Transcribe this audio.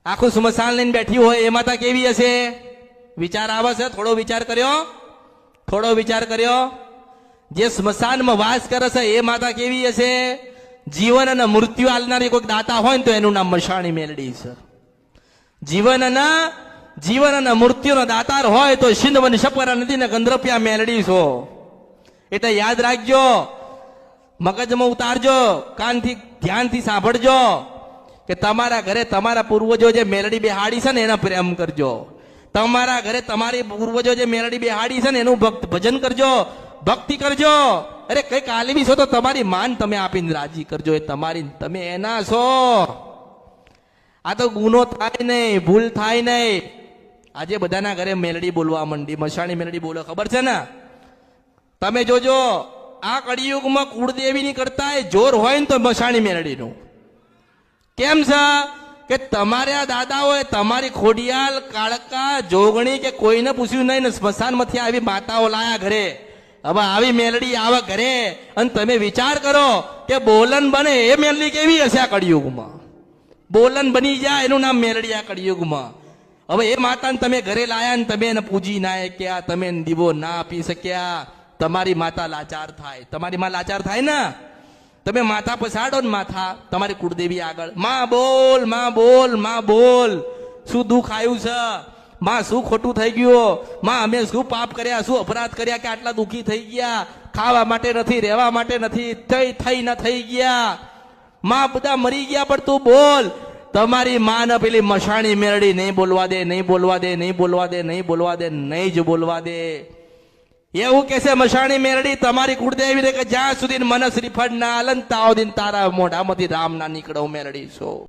આખું સ્મશાન લઈને બેઠી હોય એ માતા કેવી હશે? વિચાર આવે છે? થોડો વિચાર કર્યો. જે સ્મશાનમાં વાસ કરે છે એ માતા કેવી હશે? જીવન અને મૃત્યુ આલનારી કોઈ દાતા હોય ને તો એનું નામ મશાણી મેલડી છે. જીવન અને મૃત્યુનો દાતાર હોય તો સિંધવન સપરા નદી ને ગંધર્પિયા મેલડી છો. એટલે યાદ રાખજો, મગજમાં ઉતારજો, કાનથી ધ્યાનથી સાંભળજો કે તમારા ઘરે તમારા પૂર્વજો જે મેલડી બેહાડી છે ને એના પ્રેમ કરજો. તમારા ઘરે તમારી પૂર્વજો જે મેલડી બેહાડી છે ને એનું ભજન કરજો, ભક્તિ કરજો. અરે કઈક આલવી છો તો તમારી માન તમે આપીને રાજી કરજો. એ તમારી, તમે એના છો. આ તો ગુનો થાય નહીં, ભૂલ થાય નહીં. આજે બધાના ઘરે મેલડી બોલવા માંડી, મશાણી મેલડી બોલો, ખબર છે ને? તમે જોજો, આ કળિયુગમાં કુળદેવીની કરતા જોર હોય ને તો મશાણી મેલડીનું. કેમ છે કે તમારા દાદાઓએ તમારી ખોડિયાલ, કાળકા, જોગણી કે કોઈને પૂછ્યું નહીં ને સ્મશાનમાંથી આવી માતાઓ લાયા ઘરે. હવે આવી મેલડી આવે ઘરે અને તમે વિચાર કરો કે બોલન બને એ મેલડી કેવી હશે આ કળિયુગમાં? બોલન બની જાય એનું નામ મેલડી આ કળિયુગમાં. હવે એ માતાને તમે ઘરે લાયા ને તમે એને પૂજી ના શક્યા, તમે દીવો ના આપી શક્યા, તમારી માતા લાચાર થાય. તમારી માં લાચાર થાય ને? તમે માથા પછાડો ને માથા તમારી કુળદેવી આગળ, માં બોલ, માં બોલ, માં બોલ, શું દુઃખ આવ્યું છે? માં શું ખોટું થઈ ગયું? માં અમે શું પાપ કર્યા, શું અપરાધ કર્યા કે આટલા દુઃખી થઈ ગયા? ખાવા માટે નથી, રહેવા માટે નથી, થઈ ના થઈ ગયા. માં બધા મરી ગયા પણ તું બોલ. તમારી માં ને પેલી મશાણી મેરડી નહીં બોલવા દે, નહીં બોલવા દે, નહીં બોલવા દે, નહીં બોલવા દે, નહીં જ બોલવા દે. એવું કે છે મશાણી મેરડી તમારી કુળદેવી કે જ્યાં સુધી મને શ્રીફળ ના આલન તાવ દિન તારા મોઢામાંથી રામ ના નીકળો મેરડી છો.